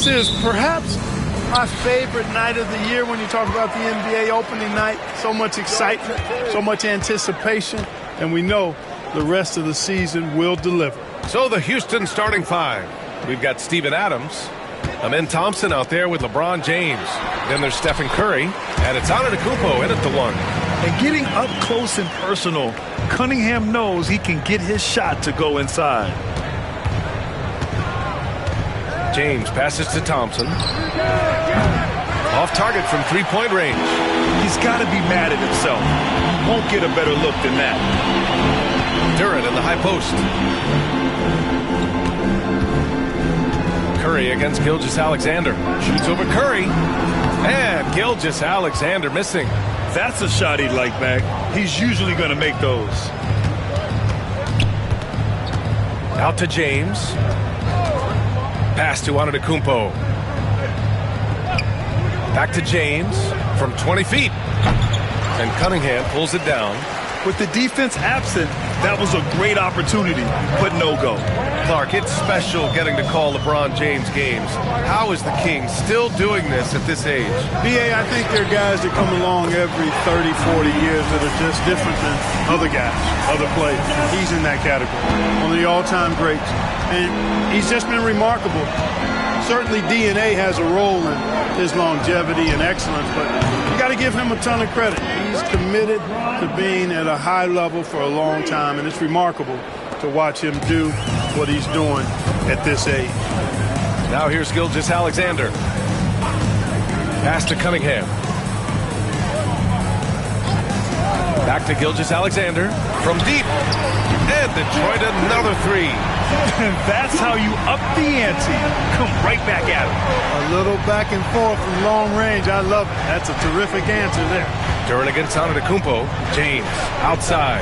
This is perhaps my favorite night of the year when you talk about the NBA opening night. So much excitement, so much anticipation, and we know the rest of the season will deliver. So the Houston starting five. We've got Steven Adams, Amen Thompson out there with LeBron James. Then there's Stephen Curry, and it's Antetokounmpo in at the one. And getting up close and personal, Cunningham knows he can get his shot to go inside. James passes to Thompson. Off target from three-point range. He's got to be mad at himself. He won't get a better look than that. Durant in the high post. Curry against Gilgeous-Alexander. Shoots over Curry. And Gilgeous-Alexander missing. That's a shot he'd like back. He's usually going to make those. Out to James. Pass to Antetokounmpo. Back to James from 20 feet. And Cunningham pulls it down. With the defense absent, that was a great opportunity, but no go. Clark, it's special getting to call LeBron James games. How is the King still doing this at this age? B.A., I think there are guys that come along every 30, 40 years that are just different than other guys, other players. He's in that category. One of the all-time greats. And he's just been remarkable. Certainly DNA has a role in his longevity and excellence, but you got to give him a ton of credit. He's committed to being at a high level for a long time, and it's remarkable to watch him do what he's doing at this age. Now here's Gilgeous-Alexander. Pass to Cunningham. Back to Gilgeous-Alexander from deep. And Detroit another three. That's how you up the ante. Come right back at him. A little back and forth from long range. I love it. That's a terrific answer there. Durant against Antetokounmpo. James outside.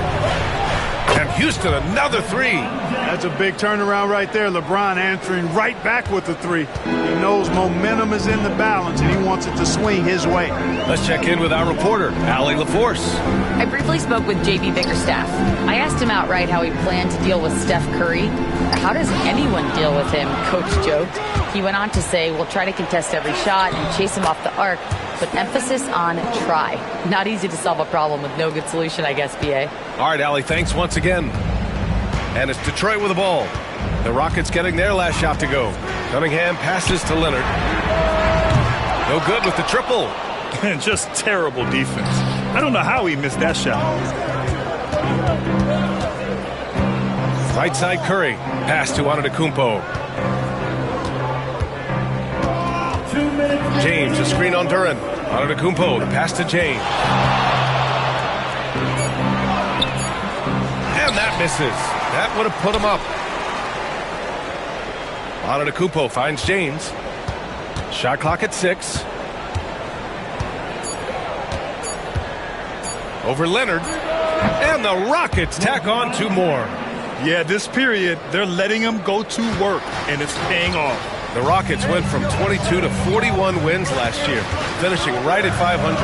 And Houston another three. That's a big turnaround right there. LeBron answering right back with the three. He knows momentum is in the balance, and he wants it to swing his way. Let's check in with our reporter, Allie LaForce. I briefly spoke with J.B. Bickerstaff. I asked him outright how he planned to deal with Steph Curry. How does anyone deal with him? Coach joked. He went on to say, we'll try to contest every shot and chase him off the arc, but emphasis on try. Not easy to solve a problem with no good solution, I guess, B.A. All right, Allie, thanks once again. And it's Detroit with the ball. The Rockets getting their last shot to go. Cunningham passes to Leonard. No good with the triple. Just terrible defense. I don't know how he missed that shot. Right side Curry. Pass to Antetokounmpo. James, a screen on Durant. Antetokounmpo, the pass to James. And that misses. That would have put him up. Antetokounmpo finds James. Shot clock at 6. Over Leonard. And the Rockets tack on 2 more. Yeah, this period, they're letting him go to work, and it's paying off. The Rockets went from 22 to 41 wins last year, finishing right at 500.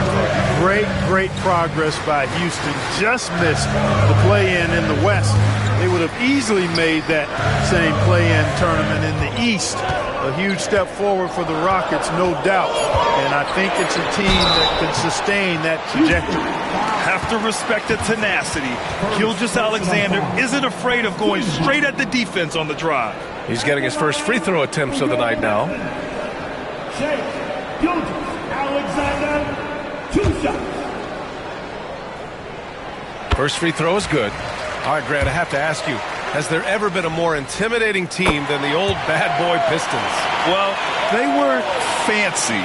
Great progress by Houston. Just missed the play-in in the West. They would have easily made that same play-in tournament in the East. A huge step forward for the Rockets, no doubt. And I think it's a team that can sustain that trajectory. Have to respect the tenacity. Gilgeous-Alexander isn't afraid of going straight at the defense on the drive. He's getting his first free throw attempts of the night now. Gilgeous-Alexander, 2 shots. First free throw is good. All right, Grant, I have to ask you, has there ever been a more intimidating team than the old bad boy Pistons? Well, they weren't fancy,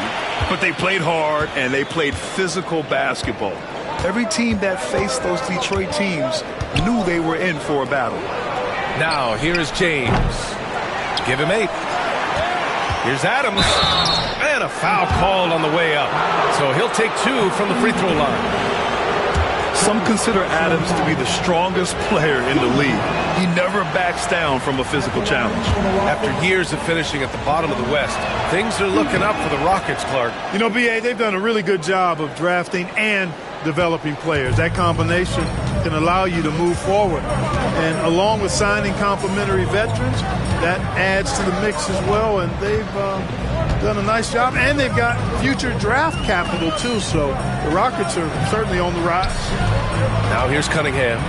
but they played hard and they played physical basketball. Every team that faced those Detroit teams knew they were in for a battle. Now, here is James. Give him 8. Here's Adams. And a foul called on the way up. So he'll take 2 from the free throw line. Some consider Adams to be the strongest player in the league. He never backs down from a physical challenge. After years of finishing at the bottom of the West, things are looking up for the Rockets, Clark. You know, B.A., they've done a really good job of drafting and developing players. That combination can allow you to move forward. And along with signing complementary veterans, that adds to the mix as well. And they've done a nice job. And they've got future draft capital, too. So the Rockets are certainly on the rise. Now here's Cunningham.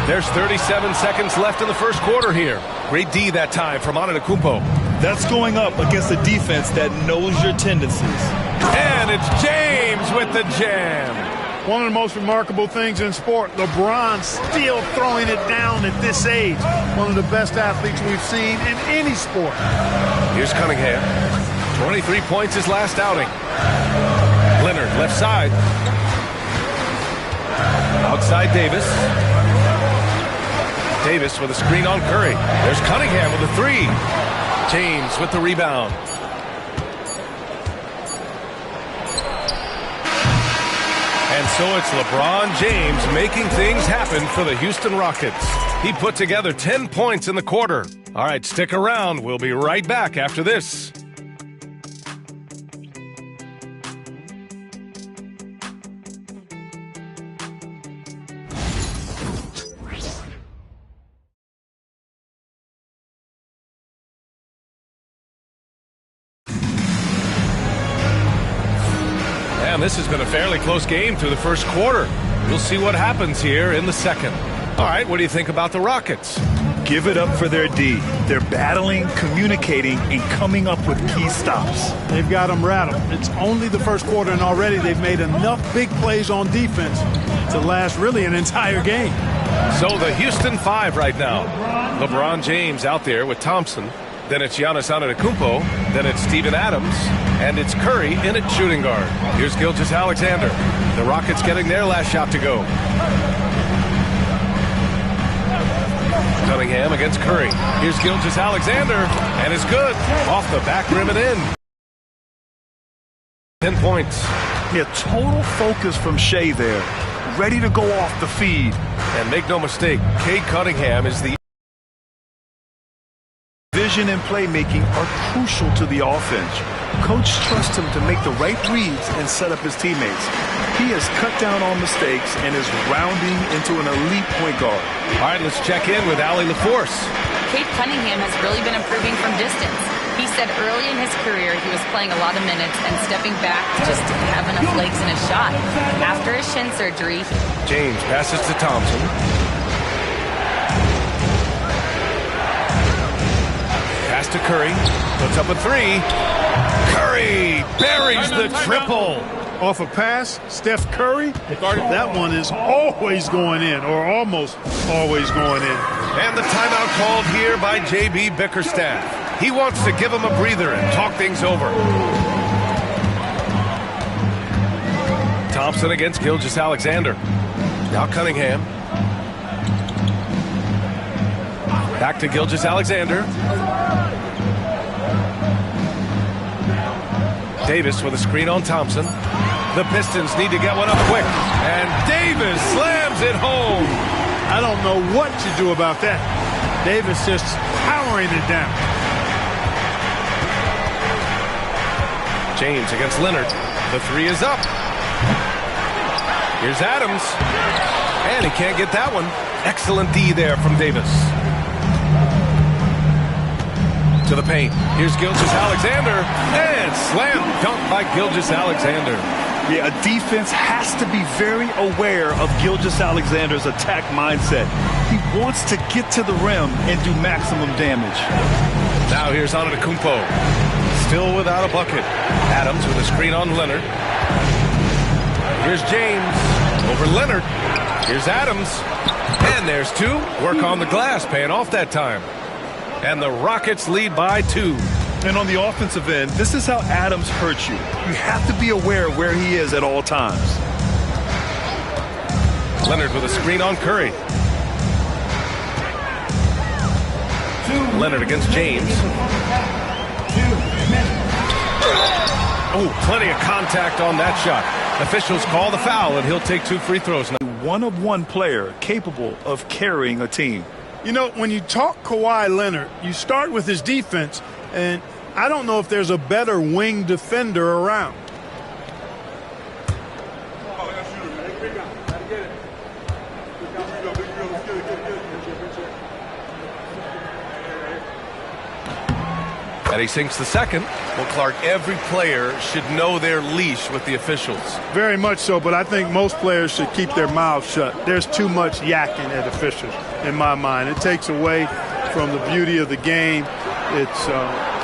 There's 37 seconds left in the first quarter here. Great D that time from Antetokounmpo. That's going up against a defense that knows your tendencies. And it's James with the jam. One of the most remarkable things in sport, LeBron still throwing it down at this age. One of the best athletes we've seen in any sport. Here's Cunningham. 23 points his last outing. Leonard, left side. Outside Davis. Davis with a screen on Curry. There's Cunningham with a 3. James with the rebound. And so it's LeBron James making things happen for the Houston Rockets. He put together 10 points in the quarter. All right, stick around. We'll be right back after this. This has been a fairly close game through the first quarter. We'll see what happens here in the second. All right, what do you think about the Rockets? Give it up for their D. They're battling, communicating, and coming up with key stops. They've got them rattled. It's only the first quarter, and already they've made enough big plays on defense to last really an entire game. So the Houston 5 right now. LeBron James out there with Thompson. Then it's Giannis Antetokounmpo. Then it's Steven Adams. And it's Curry in at shooting guard. Here's Gilgeous-Alexander. The Rockets getting their last shot to go. Cunningham against Curry. Here's Gilgeous-Alexander. And it's good. Off the back rim and in. 10 points. Yeah, total focus from Shea there. Ready to go off the feed. And make no mistake, Cade Cunningham is the vision and playmaking are crucial to the offense. Coach trusts him to make the right reads and set up his teammates. He has cut down on mistakes and is rounding into an elite point guard. All right, let's check in with Allie LaForce. Cade Cunningham has really been improving from distance. He said early in his career he was playing a lot of minutes and stepping back just to have enough legs in his shot. After his shin surgery, James passes to Thompson. Pass to Curry. Puts up a 3. Curry buries the triple. Off a pass, Steph Curry. That one is always going in, or almost always going in. And the timeout called here by J.B. Bickerstaff. He wants to give him a breather and talk things over. Thompson against Gilgeous-Alexander. Now Cunningham. Back to Gilgeous-Alexander. Davis with a screen on Thompson. The Pistons need to get one up quick. And Davis slams it home. I don't know what to do about that. Davis just powering it down. James against Leonard. The 3 is up. Here's Adams. And he can't get that one. Excellent D there from Davis. To the paint. Here's Gilgeous-Alexander. And slam dunk by Gilgeous-Alexander. Yeah, a defense has to be very aware of Gilgeous-Alexander's attack mindset. He wants to get to the rim and do maximum damage. Now here's Antetokounmpo. Still without a bucket. Adams with a screen on Leonard. Here's James over Leonard. Here's Adams. And there's two. Work on the glass, paying off that time. And the Rockets lead by 2. And on the offensive end, this is how Adams hurts you. You have to be aware of where he is at all times. Leonard with a screen on Curry. Leonard against James. Oh, plenty of contact on that shot. Officials call the foul, and he'll take 2 free throws. One-of-one player capable of carrying a team. You know, when you talk Kawhi Leonard, you start with his defense, and I don't know if there's a better wing defender around. And he sinks the second. Well, Clark, every player should know their leash with the officials. Very much so, but I think most players should keep their mouths shut. There's too much yakking at officials, in my mind. It takes away from the beauty of the game. It's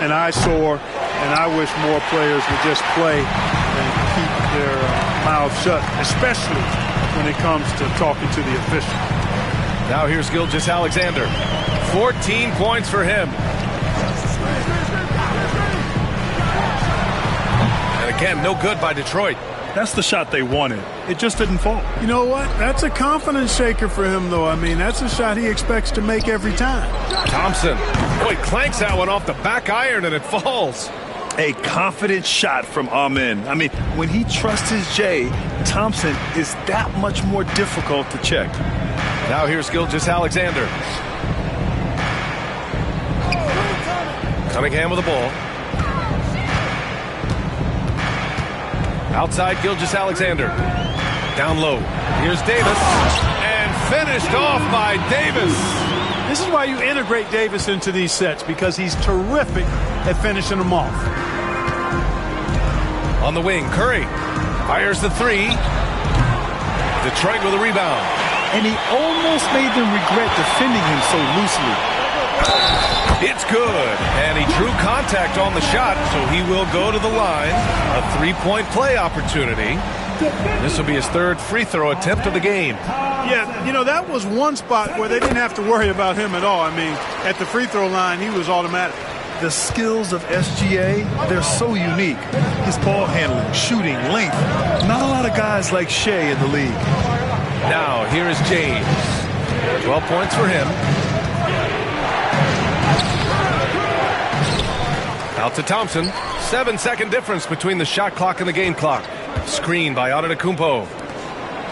an eyesore, and I wish more players would just play and keep their mouths shut, especially when it comes to talking to the officials. Now here's Gilgeous-Alexander. 14 points for him. And again, no good by Detroit. That's the shot they wanted. It just didn't fall. You know what? That's a confidence shaker for him, though. I mean, that's a shot he expects to make every time. Thompson. Boy, clanks that one off the back iron, and it falls. A confident shot from Amen. I mean, when he trusts his Jay, Thompson is that much more difficult to check. Now here's Gilgeous-Alexander. Cunningham with the ball. Outside Gilgeous-Alexander. Down low. Here's Davis. And finished off by Davis. This is why you integrate Davis into these sets, because he's terrific at finishing them off. On the wing, Curry fires the 3. Detroit with a rebound. And he almost made them regret defending him so loosely. It's good. And he drew contact on the shot, so he will go to the line. A 3-point play opportunity. This will be his 3rd free throw attempt of the game. Yeah, you know, that was one spot where they didn't have to worry about him at all. I mean, at the free throw line, he was automatic. The skills of SGA, they're so unique. His ball handling, shooting, length. Not a lot of guys like Shea in the league. Now, here is James. 12 points for him. Out to Thompson. 7-second difference between the shot clock and the game clock. Screen by Antetokounmpo.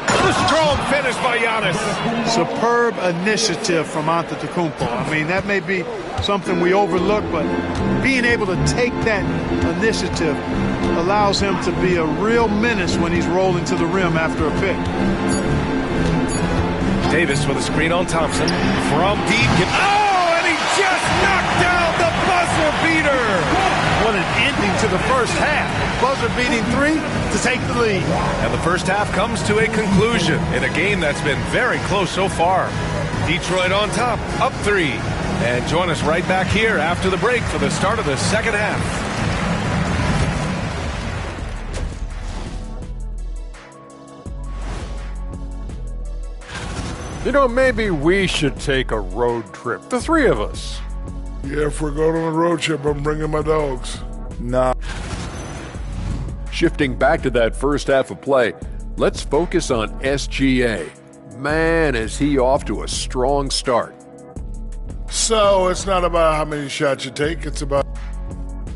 The strong finish by Giannis. Superb initiative from Antetokounmpo. I mean, that may be something we overlook, but being able to take that initiative allows him to be a real menace when he's rolling to the rim after a pick. Davis with a screen on Thompson. From deep. Oh, and he just knocked down the buzzer beater. What an ending to the first half. Buzzer-beating 3 to take the lead. And the first half comes to a conclusion in a game that's been very close so far. Detroit on top, up 3. And join us right back here after the break for the start of the second half. You know, maybe we should take a road trip, the 3 of us. Yeah, if we're going on a road trip, I'm bringing my dogs. Nah. Shifting back to that first half of play, let's focus on SGA. Man, is he off to a strong start. So it's not about how many shots you take, it's about...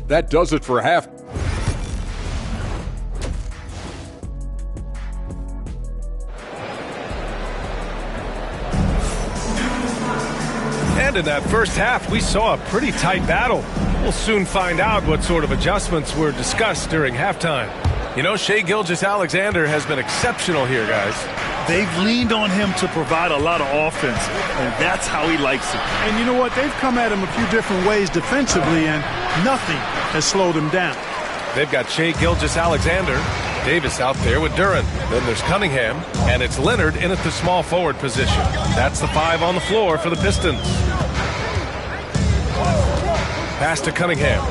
That does it for half. And in that first half, we saw a pretty tight battle. We'll soon find out what sort of adjustments were discussed during halftime. You know, Shai Gilgeous-Alexander has been exceptional here, guys. They've leaned on him to provide a lot of offense, and that's how he likes it. And you know what? They've come at him a few different ways defensively, and nothing has slowed him down. They've got Shai Gilgeous-Alexander. Davis out there with Duren. Then there's Cunningham, and it's Leonard in at the small forward position. That's the 5 on the floor for the Pistons. Pass to Cunningham.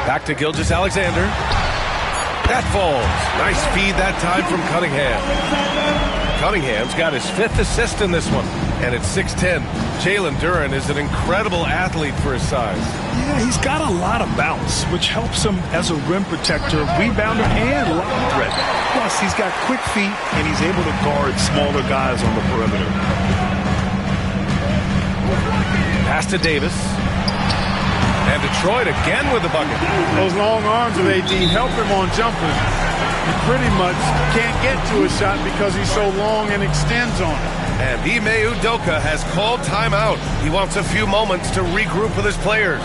Back to Gilgeous-Alexander. That falls. Nice feed that time from Cunningham. Cunningham's got his 5th assist in this one, and it's 6'10". Jalen Duren is an incredible athlete for his size. Yeah, he's got a lot of bounce, which helps him as a rim protector, rebounder, and lob threat. Plus, he's got quick feet, and he's able to guard smaller guys on the perimeter. Pass to Davis. And Detroit again with the bucket. Those long arms of AD help him on jumpers. He pretty much can't get to a shot because he's so long and extends on it. And Ime Udoka has called timeout. He wants a few moments to regroup with his players.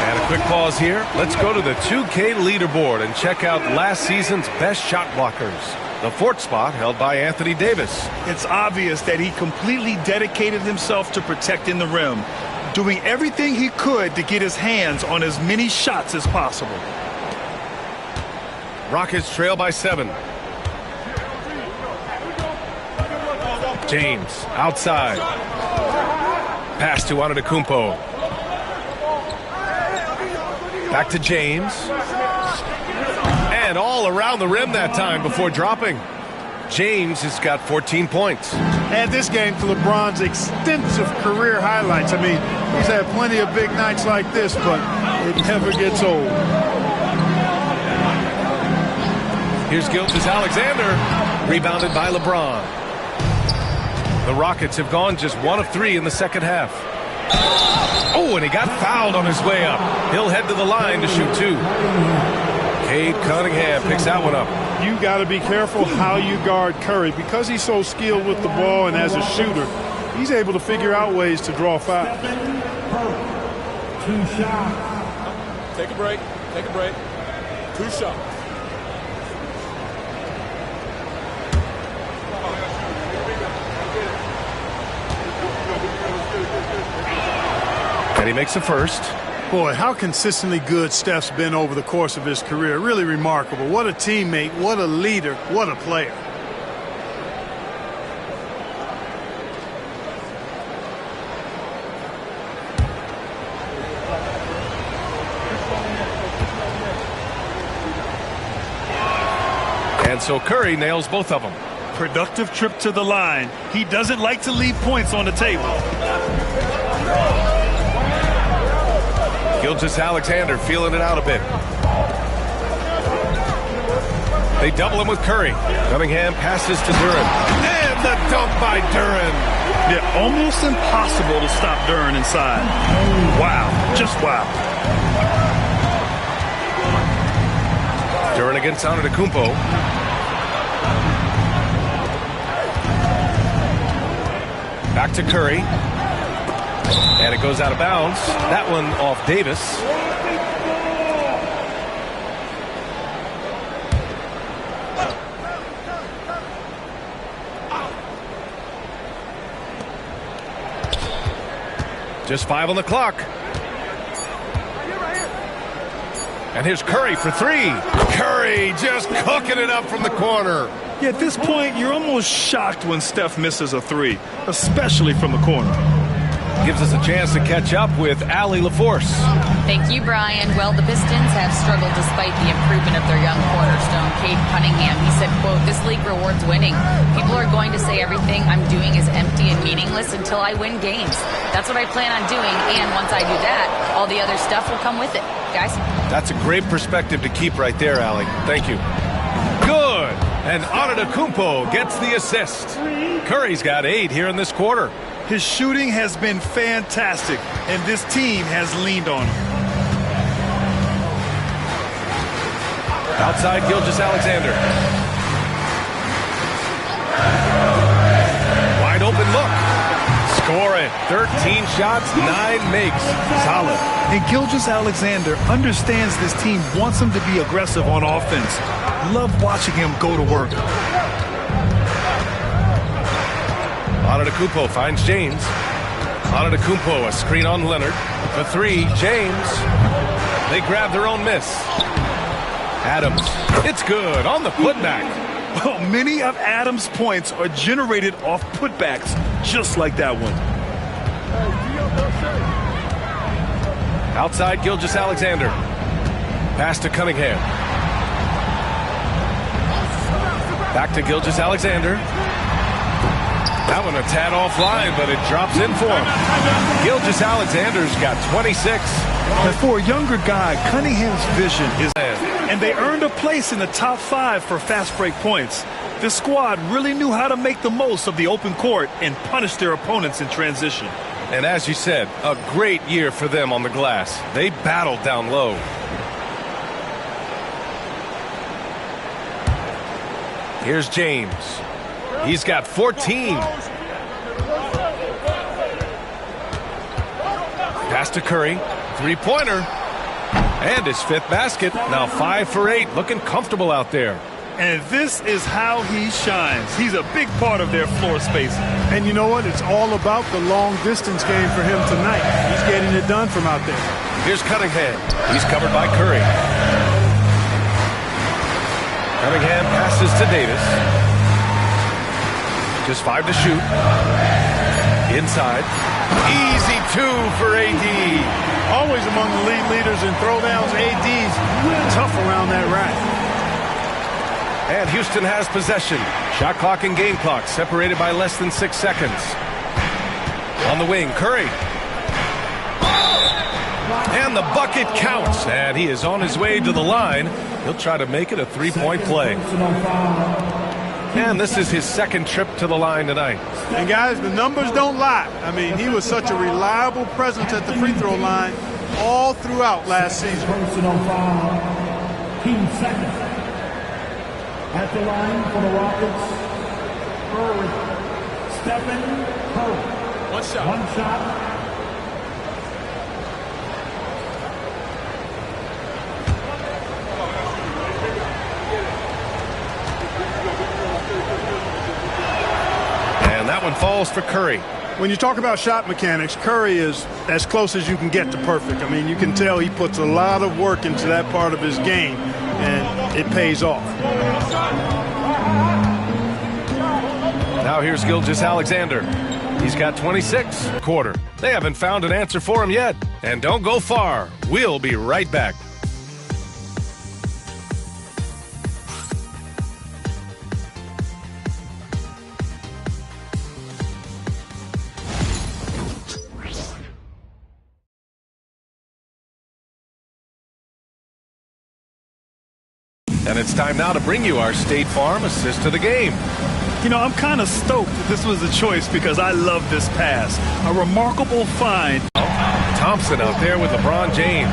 And a quick pause here. Let's go to the 2K leaderboard and check out last season's best shot blockers. The 4th spot held by Anthony Davis. It's obvious that he completely dedicated himself to protecting the rim, doing everything he could to get his hands on as many shots as possible. Rockets trail by 7. James outside. Pass to Antetokounmpo. Back to James. And all around the rim that time before dropping. James has got 14 points. Add this game to LeBron's extensive career highlights. I mean, he's had plenty of big nights like this, but it never gets old. Here's Gilgeous-Alexander, rebounded by LeBron. The Rockets have gone just 1 of 3 in the second half. Oh, and he got fouled on his way up. He'll head to the line to shoot 2. Cade Cunningham picks that one up. You got to be careful how you guard Curry. Because he's so skilled with the ball and as a shooter, he's able to figure out ways to draw fouls. 2 shots. Take a break. Take a break. 2 shots. And he makes the first. Boy, how consistently good Steph's been over the course of his career. Really remarkable. What a teammate, what a leader, what a player. And so Curry nails both of them. Productive trip to the line. He doesn't like to leave points on the table. Gilgeous-Alexander feeling it out a bit. They double him with Curry. Cunningham passes to Duren. And the dunk by Duren. Yeah, almost impossible to stop Duren inside. Wow, just wow. Duren against Antetokounmpo. Back to Curry. And it goes out of bounds. That one off Davis. Just 5 on the clock. And here's Curry for 3. Curry just cooking it up from the corner. Yeah, at this point, you're almost shocked when Steph misses a 3, especially from the corner. Gives us a chance to catch up with Allie LaForce. Thank you, Brian. Well, the Pistons have struggled despite the improvement of their young cornerstone, Cade Cunningham. He said, quote, "This league rewards winning. People are going to say everything I'm doing is empty and meaningless until I win games. That's what I plan on doing, and once I do that, all the other stuff will come with it." Guys? That's a great perspective to keep right there, Allie. Thank you. Good. And Antetokounmpo gets the assist. Curry's got 8 here in this quarter. His shooting has been fantastic, and this team has leaned on him. Outside Gilgeous-Alexander. Wide open look. scoring. 13 shots, 9 makes. Solid. And Gilgeous-Alexander understands this team wants him to be aggressive on offense. Love watching him go to work. Antetokounmpo finds James. Antetokounmpo, a screen on Leonard. The three, James. They grab their own miss. Adams, it's good on the putback. Well, many of Adams' points are generated off putbacks, just like that one. Outside Gilgeous-Alexander. Pass to Cunningham. Back to Gilgeous-Alexander. That one a tad offline, but it drops in for him. Gilgeous-Alexander's got 26. And for a younger guy, Cunningham's vision is... And they earned a place in the top 5 for fast break points. This squad really knew how to make the most of the open court and punish their opponents in transition. And as you said, a great year for them on the glass. They battled down low. Here's James. He's got 14. Pass to Curry. Three-pointer. And his 5th basket. Now 5 for 8. Looking comfortable out there. And this is how he shines. He's a big part of their floor space. And you know what? It's all about the long-distance game for him tonight. He's getting it done from out there. Here's Cunningham. He's covered by Curry. Cunningham passes to Davis. Just 5 to shoot. Inside. Easy 2 for AD. Always among the league leaders in throwdowns. AD's tough around that rack. And Houston has possession. Shot clock and game clock separated by less than 6 seconds. On the wing, Curry. And the bucket counts. And he is on his way to the line. He'll try to make it a 3-point play. And this is his 2nd trip to the line tonight. And guys, the numbers don't lie. I mean, he was such a reliable presence at the free throw line all throughout last season. Personal foul. Team second. At the line for the Rockets, Stephen Curry. One shot. One shot. And that one falls for Curry. When you talk about shot mechanics, Curry is as close as you can get to perfect. I mean, you can tell he puts a lot of work into that part of his game, and it pays off. Now here's Gilgeous-Alexander. He's got 26. Quarter. They haven't found an answer for him yet. And don't go far. We'll be right back. And it's time now to bring you our State Farm assist of the game. You know, I'm kind of stoked that this was a choice because I love this pass. A remarkable find. Thompson out there with LeBron James.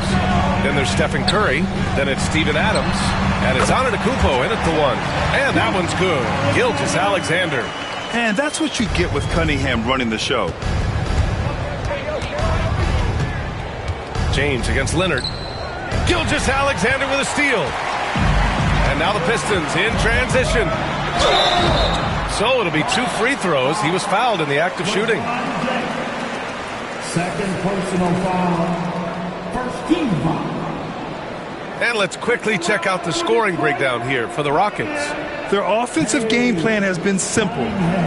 Then there's Stephen Curry. Then it's Steven Adams. And it's Antetokounmpo in at the one. And that one's good. Gilgeous-Alexander. And that's what you get with Cunningham running the show. James against Leonard. Gilgeous-Alexander with a steal. And now the Pistons in transition. So it'll be 2 free throws. He was fouled in the act of shooting. Second personal foul. First team foul. And let's quickly check out the scoring breakdown here for the Rockets. Their offensive game plan has been simple.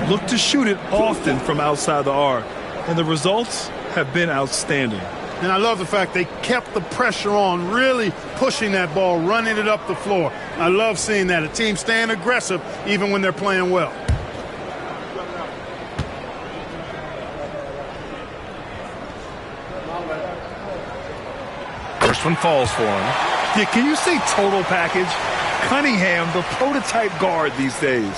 Look to shoot it often from outside the arc. And the results have been outstanding. And I love the fact they kept the pressure on, really pushing that ball, running it up the floor. I love seeing that. A team staying aggressive even when they're playing well. First one falls for him. Yeah, can you say total package? Cunningham, the prototype guard these days.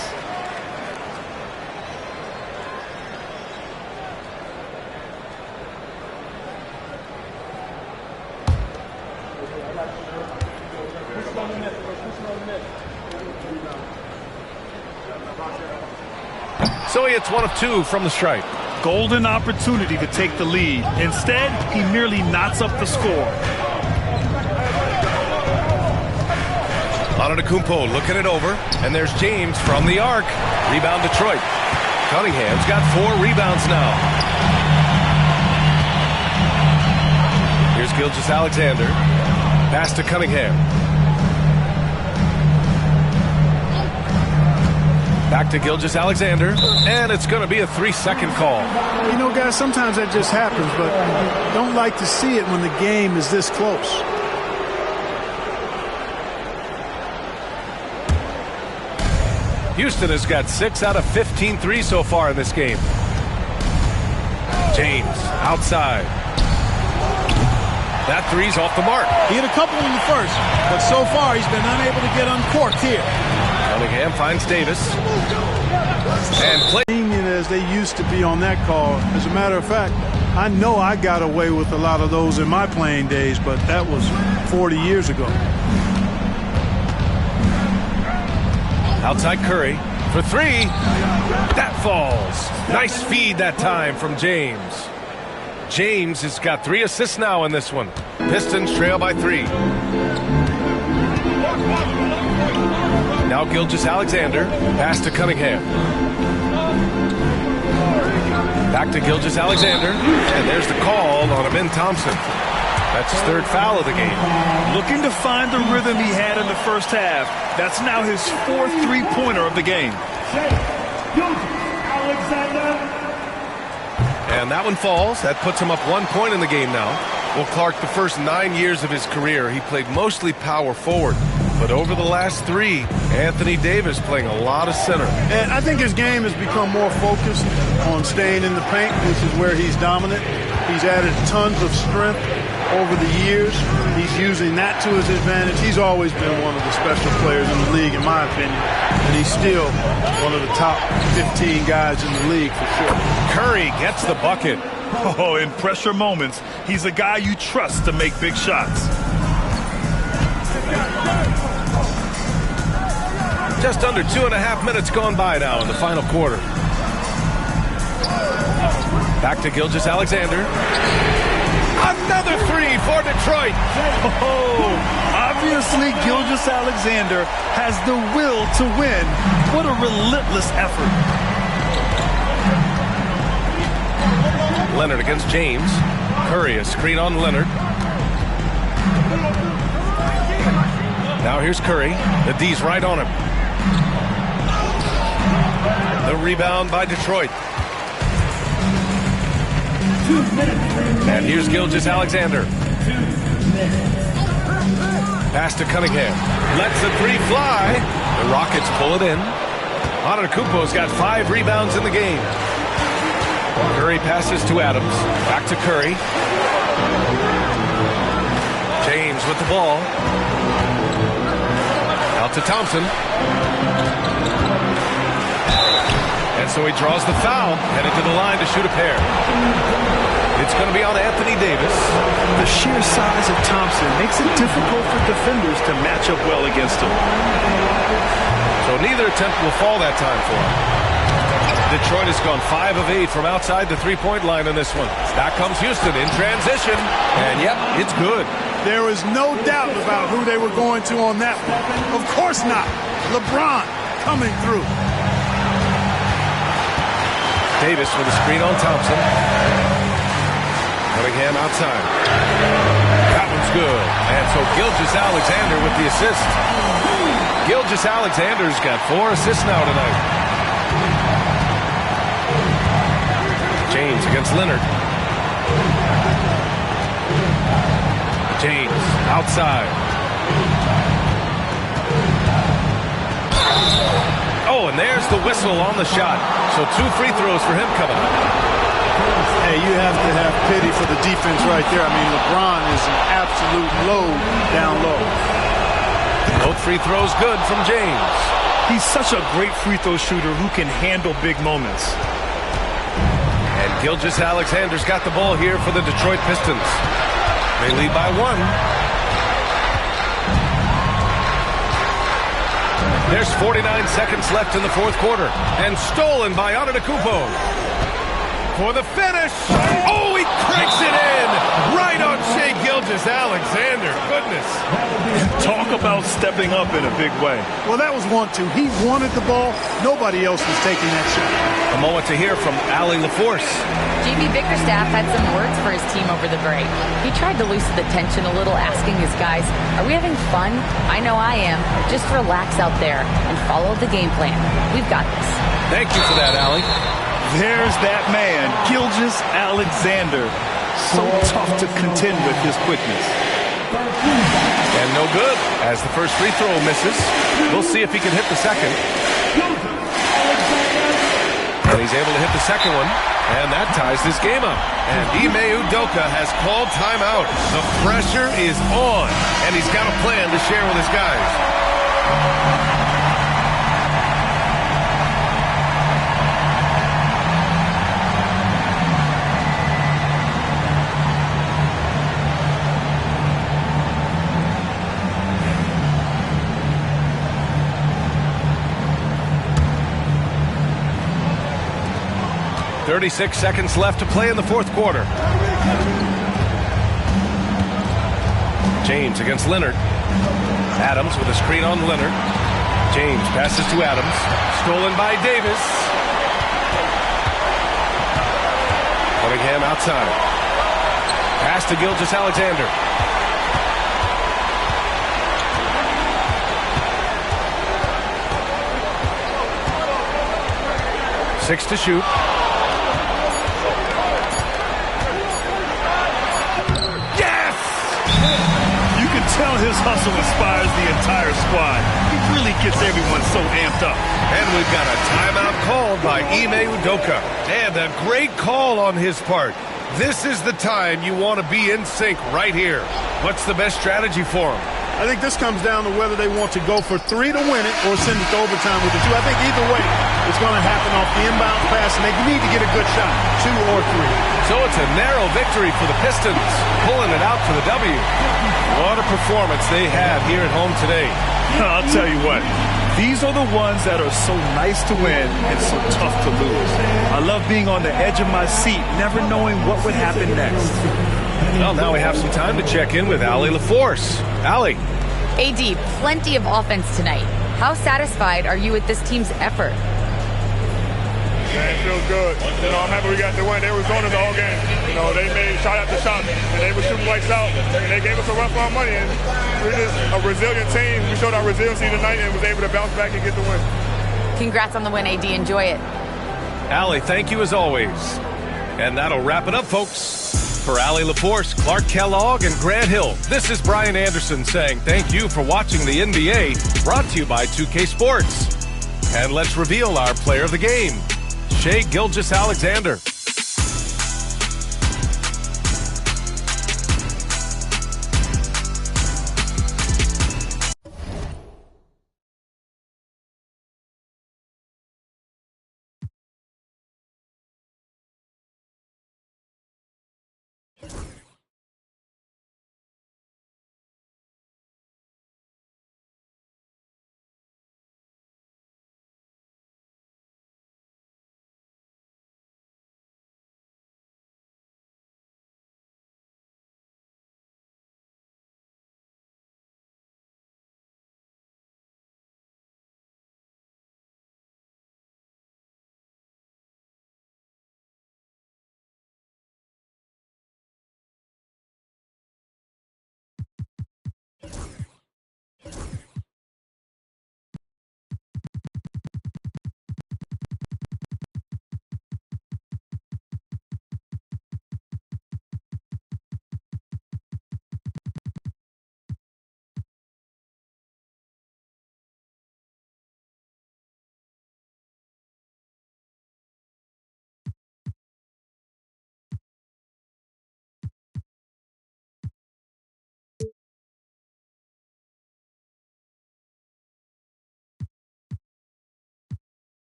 So he hits 1 of 2 from the stripe. Golden opportunity to take the lead. Instead, he merely knots up the score. Antetokounmpo looking it over, and there's James from the arc. Rebound Detroit. Cunningham's got 4 rebounds now. Here's Gilgeous-Alexander. Pass to Cunningham. Back to Gilgeous-Alexander, and it's going to be a 3-second call. You know, guys, sometimes that just happens, but don't like to see it when the game is this close. Houston has got 6 out of 15 threes so far in this game. James outside. That three's off the mark. He hit a couple in the first, but so far he's been unable to get uncorked here. Cunningham finds Davis. And play. As they used to be on that call. As a matter of fact, I know I got away with a lot of those in my playing days, but that was 40 years ago. Outside Curry for 3. That falls. Nice feed that time from James. James has got 3 assists now in this one. Pistons trail by 3. Now Gilgeous-Alexander. Pass to Cunningham. Back to Gilgeous-Alexander. And there's the call on Amin Thompson. That's his 3rd foul of the game. Looking to find the rhythm he had in the first half. That's now his 4th three-pointer of the game. And that one falls. That puts him up 1 point in the game now. Well, Clark, the first 9 years of his career, he played mostly power forward. But over the last 3, Anthony Davis playing a lot of center. And I think his game has become more focused on staying in the paint, which is where he's dominant. He's added tons of strength over the years. He's using that to his advantage. He's always been one of the special players in the league, in my opinion. And he's still one of the top 15 guys in the league for sure. Curry gets the bucket. Oh, in pressure moments, he's a guy you trust to make big shots. Just under 2.5 minutes gone by now in the final quarter. Back to Gilgeous-Alexander. Another 3 for Detroit. Oh, obviously Gilgeous-Alexander has the will to win. What a relentless effort. Leonard against James. Curry, a screen on Leonard. Now here's Curry. The D's right on him. The rebound by Detroit. And here's Gilgeous-Alexander. Pass to Cunningham. Lets the 3 fly. The Rockets pull it in. Antetokounmpo's got 5 rebounds in the game. Curry passes to Adams. Back to Curry. James with the ball. Out to Thompson. And so he draws the foul, headed to the line to shoot a pair. It's going to be on Anthony Davis. The sheer size of Thompson makes it difficult for defenders to match up well against him. So neither attempt will fall that time for him. Detroit has gone 5 of 8 from outside the three-point line in this one. Back comes Houston in transition. And yep, it's good. There was no doubt about who they were going to on that one. Of course not. LeBron coming through. Davis with a screen on Thompson. Cunningham outside. That one's good. And so Gilgeous-Alexander with the assist. Gilgeous-Alexander's got 4 assists now tonight. James against Leonard. James outside. Oh, and there's the whistle on the shot. So 2 free throws for him coming up. Hey, you have to have pity for the defense right there. I mean, LeBron is an absolute load down low. Both free throws good from James. He's such a great free throw shooter who can handle big moments. And Gilgeous-Alexander's got the ball here for the Detroit Pistons. They lead by 1. There's 49 seconds left in the 4th quarter. And stolen by Antetokounmpo. for the finish. Oh, he cranks it in. Right on Shai Gilgeous-Alexander. Goodness. Talk about stepping up in a big way. Well, that was 1-2. He wanted the ball. Nobody else was taking that shot. A moment to hear from Allie LaForce. JB Bickerstaff had some words for his team over the break. He tried to loosen the tension a little, asking his guys, are we having fun? I know I am. Just relax out there and follow the game plan. We've got this. Thank you for that, Allie. There's that man, Gilgeous-Alexander. So tough to contend with his quickness. And no good as the first free throw misses. We'll see if he can hit the second. And he's able to hit the second one. And that ties this game up. And Ime Udoka has called timeout. The pressure is on. And he's got a plan to share with his guys. "36 seconds left to play in the fourth quarter. James against Leonard. Adams with a screen on Leonard. James passes to Adams. Stolen by Davis. Cunningham outside. Pass to Gilgeous-Alexander. Six to shoot. Tell his hustle inspires the entire squad. He really gets everyone so amped up. And we've got a timeout called by Ime Udoka. And a great call on his part. This is the time you want to be in sync right here. What's the best strategy for him? I think this comes down to whether they want to go for 3 to win it or send it to overtime with the 2. I think either way, it's going to happen off the inbound pass, and they need to get a good shot, 2 or 3. So it's a narrow victory for the Pistons, pulling it out for the W. What a performance they had here at home today. I'll tell you what, these are the ones that are so nice to win and so tough to lose. I love being on the edge of my seat, never knowing what would happen next. Well, now we have some time to check in with Allie LaForce. Allie. AD, plenty of offense tonight. How satisfied are you with this team's effort? Man, it feels good. I'm happy we got the win. They was on us all game. They made shot after shot, and they were shooting lights out, and they gave us a run for our money. And we're just a resilient team. We showed our resiliency tonight and was able to bounce back and get the win. Congrats on the win, AD. Enjoy it. Allie, thank you as always. And that'll wrap it up, folks. For Allie LaForce, Clark Kellogg, and Grant Hill, this is Brian Anderson saying thank you for watching the NBA, brought to you by 2K Sports. And let's reveal our player of the game, Shai Gilgeous-Alexander.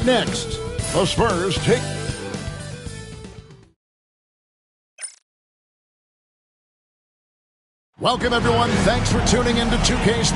Up next, the Spurs take... Welcome, everyone. Thanks for tuning in to 2K's...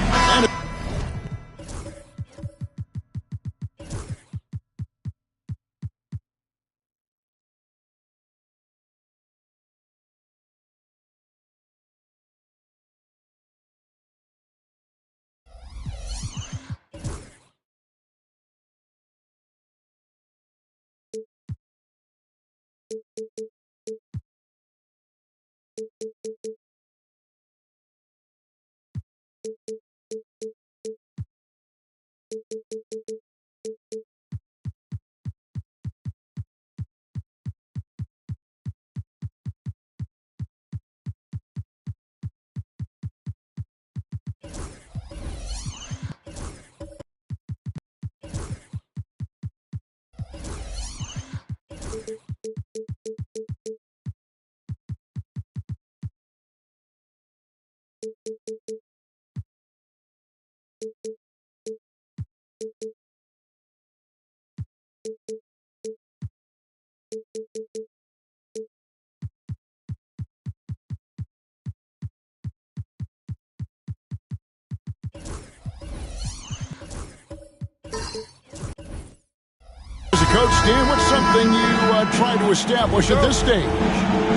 Coach Dan, what's something you try to establish at this stage?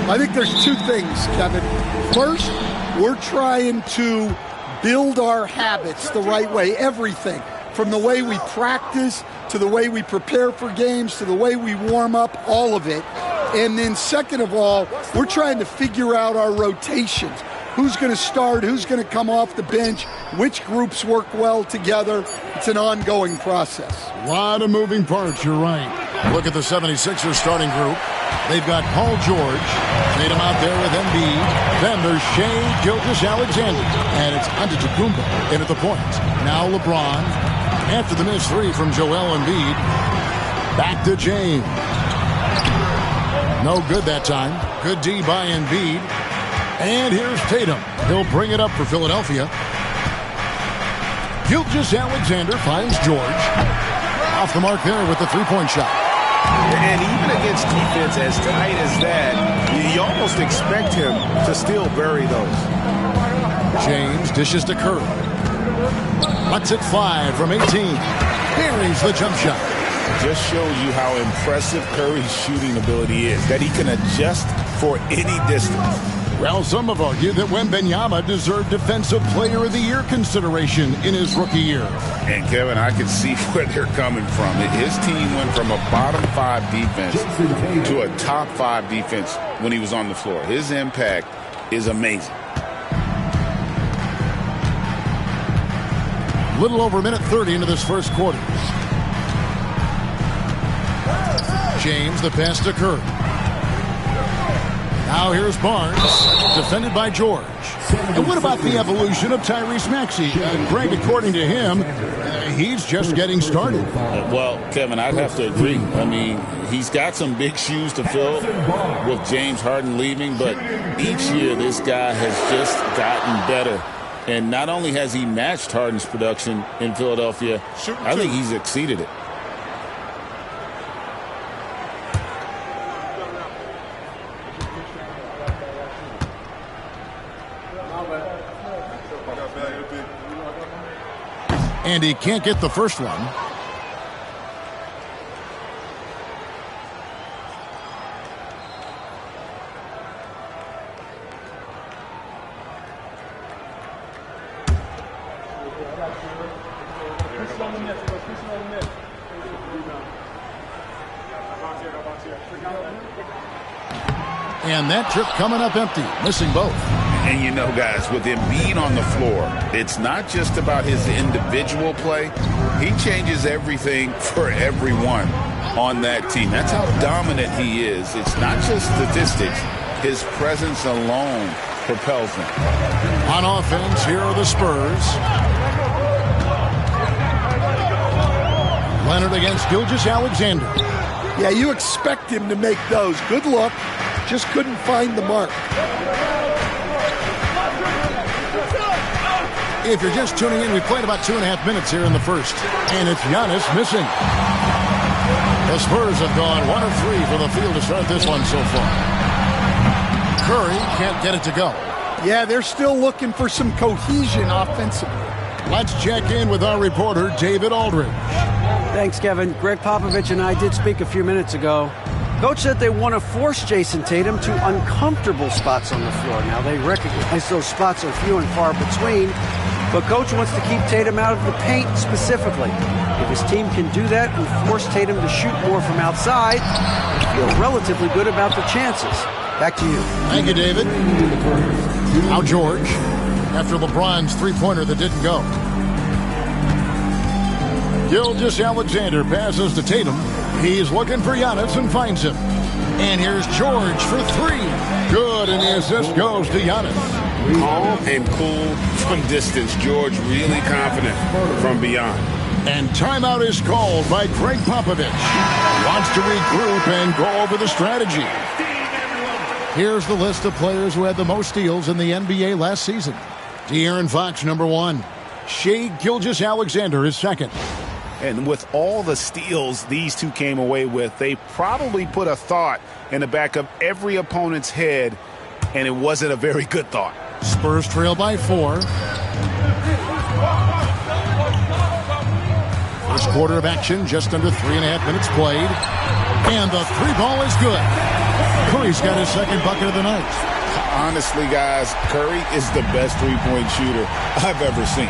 I think there's two things, Kevin. First, we're trying to build our habits the right way, everything, from the way we practice to the way we prepare for games to the way we warm up, all of it. And then second of all, we're trying to figure out our rotations. Who's going to start, who's going to come off the bench, which groups work well together. It's an ongoing process. A lot of moving parts, you're right. Look at the 76ers starting group. They've got Paul George, Tatum out there with Embiid. Then there's Shai Gilgeous-Alexander, and it's Antetokounmpo in at the point. Now LeBron, after the missed three from Joel Embiid. Back to James. No good that time. Good D by Embiid. And here's Tatum. He'll bring it up for Philadelphia. Gilgeous-Alexander finds George. Off the mark there with the three-point shot. And even against defense as tight as that, you almost expect him to still bury those. James dishes to Curry. Lets it fly from 18. Buries the jump shot. Just shows you how impressive Curry's shooting ability is, that he can adjust for any distance. Well, some have argued that Wembanyama deserved Defensive Player of the Year consideration in his rookie year. And, Kevin, I can see where they're coming from. His team went from a bottom five defense to a top five defense when he was on the floor. His impact is amazing. Little over a minute 30 into this first quarter. James, the pass to Curry. Now here's Barnes, defended by George. And what about the evolution of Tyrese Maxey? Greg, according to him, he's just getting started. Well, Kevin, I'd have to agree. I mean, he's got some big shoes to fill with James Harden leaving, but each year this guy has just gotten better. And not only has he matched Harden's production in Philadelphia, I think he's exceeded it. And he can't get the first one. And that trip coming up empty, missing both. And you know, guys, with Embiid on the floor, it's not just about his individual play. He changes everything for everyone on that team. That's how dominant he is. It's not just statistics. His presence alone propels them. On offense, here are the Spurs. Leonard against Gilgeous-Alexander. Yeah, you expect him to make those. Good look. Just couldn't find the mark. If you're just tuning in, we played about 2.5 minutes here in the first. And it's Giannis missing. The Spurs have gone 1 of 3 from the field to start this one so far. Curry can't get it to go. Yeah, they're still looking for some cohesion offensively. Let's check in with our reporter, David Aldridge. Thanks, Kevin. Greg Popovich and I did speak a few minutes ago. Coach said they want to force Jason Tatum to uncomfortable spots on the floor. Now, they recognize those spots are few and far between, but Coach wants to keep Tatum out of the paint specifically. If his team can do that and force Tatum to shoot more from outside, they feel relatively good about the chances. Back to you. Thank you, David. Now George, after LeBron's three-pointer that didn't go. Gilgeous-Alexander passes to Tatum. He's looking for Giannis and finds him. And here's George for 3. Good, and the assist goes to Giannis. Calm and cool from distance. George really confident from beyond. And timeout is called by Greg Popovich. Wants to regroup and go over the strategy. Here's the list of players who had the most steals in the NBA last season. De'Aaron Fox, number 1. Shai Gilgeous-Alexander is second. And with all the steals these two came away with, they probably put a thought in the back of every opponent's head, and it wasn't a very good thought. Spurs trail by 4. First quarter of action, just under 3.5 minutes played. And the 3 ball is good. Curry's got his second bucket of the night. Honestly, guys, Curry is the best three-point shooter I've ever seen.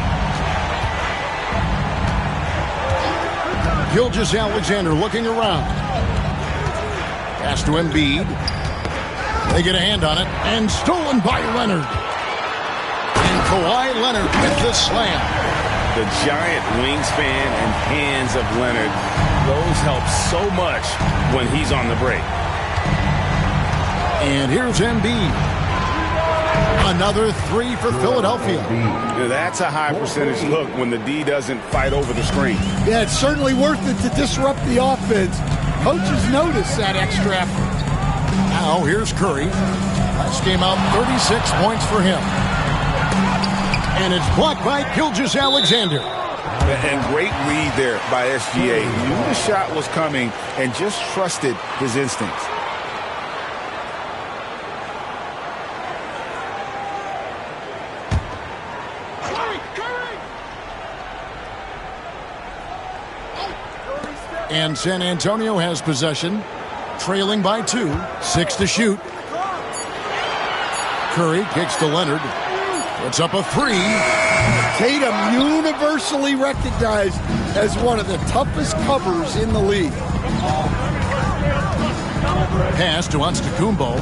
Gilgeous-Alexander looking around. Pass to Embiid. They get a hand on it, and stolen by Leonard. And Kawhi Leonard with the slam. The giant wingspan and hands of Leonard, those help so much when he's on the break. And here's Embiid. Another 3 for Philadelphia. That's a high percentage look when the D doesn't fight over the screen. Yeah, it's certainly worth it to disrupt the offense. Coaches notice that extra effort. Now here's Curry. Last game out, 36 points for him. And it's blocked by Gilgeous-Alexander. And great read there by SGA. He knew the shot was coming and just trusted his instincts. And San Antonio has possession, trailing by 2, 6 to shoot. Curry kicks to Leonard. Puts up a 3. Tatum universally recognized as one of the toughest covers in the league. Pass to Antetokounmpo.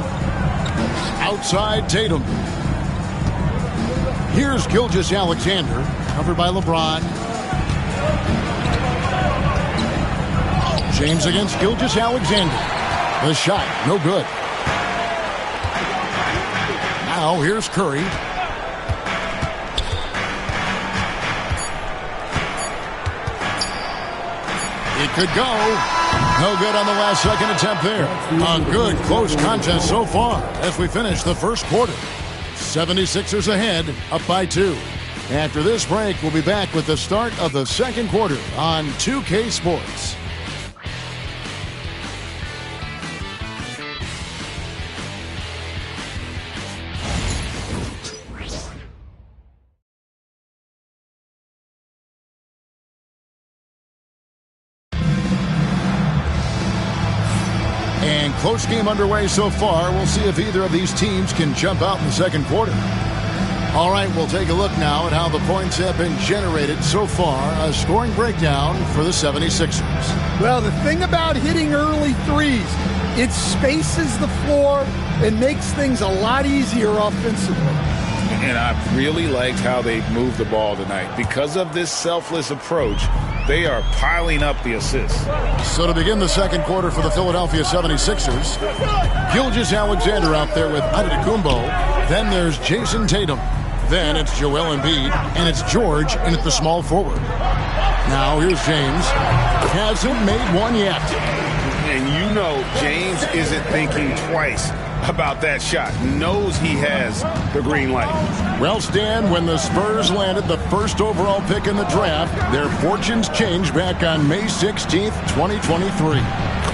Outside Tatum. Here's Gilgeous-Alexander, covered by LeBron. James against Gilgeous-Alexander. The shot, no good. Now here's Curry. It could go. No good on the last second attempt there. A good close contest so far as we finish the first quarter. 76ers ahead, up by 2. After this break, we'll be back with the start of the second quarter on 2K Sports. And close game underway so far. We'll see if either of these teams can jump out in the second quarter. All right, we'll take a look now at how the points have been generated so far. A scoring breakdown for the 76ers. Well, the thing about hitting early threes, it spaces the floor and makes things a lot easier offensively. And I've really liked how they've moved the ball tonight. Because of this selfless approach, they are piling up the assists. So to begin the second quarter for the Philadelphia 76ers, Gilgeous-Alexander out there with Antetokounmpo. Then there's Jason Tatum. Then it's Joel Embiid. And it's George in at the small forward. Now here's James. Hasn't made one yet. And you know James isn't thinking twice about that shot. Knows he has the green light. Well, Stan, when the Spurs landed the first overall pick in the draft, their fortunes changed back on May 16th, 2023.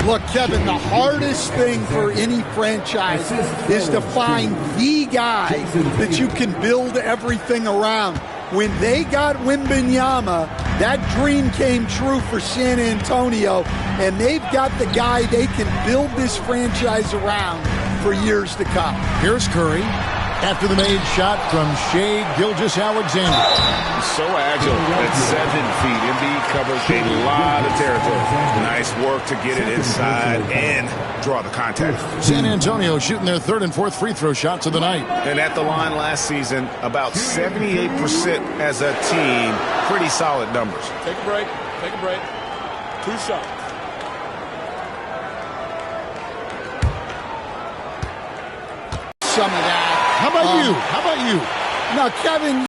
Look, Kevin, the hardest thing for any franchise is to find the guy that you can build everything around. When they got Wembanyama, that dream came true for San Antonio, and they've got the guy they can build this franchise around for years to come. Here's Curry after the made shot from Shai Gilgeous-Alexander. So agile at 7 feet. Embiid covers a lot of territory. Nice work to get it inside and draw the contact. San Antonio shooting their 3rd and 4th free throw shots of the night. And at the line last season, about 78% as a team. Pretty solid numbers. Take a break. Take a break. 2 shots. Some of that. How about you? How about you? Now, Kevin,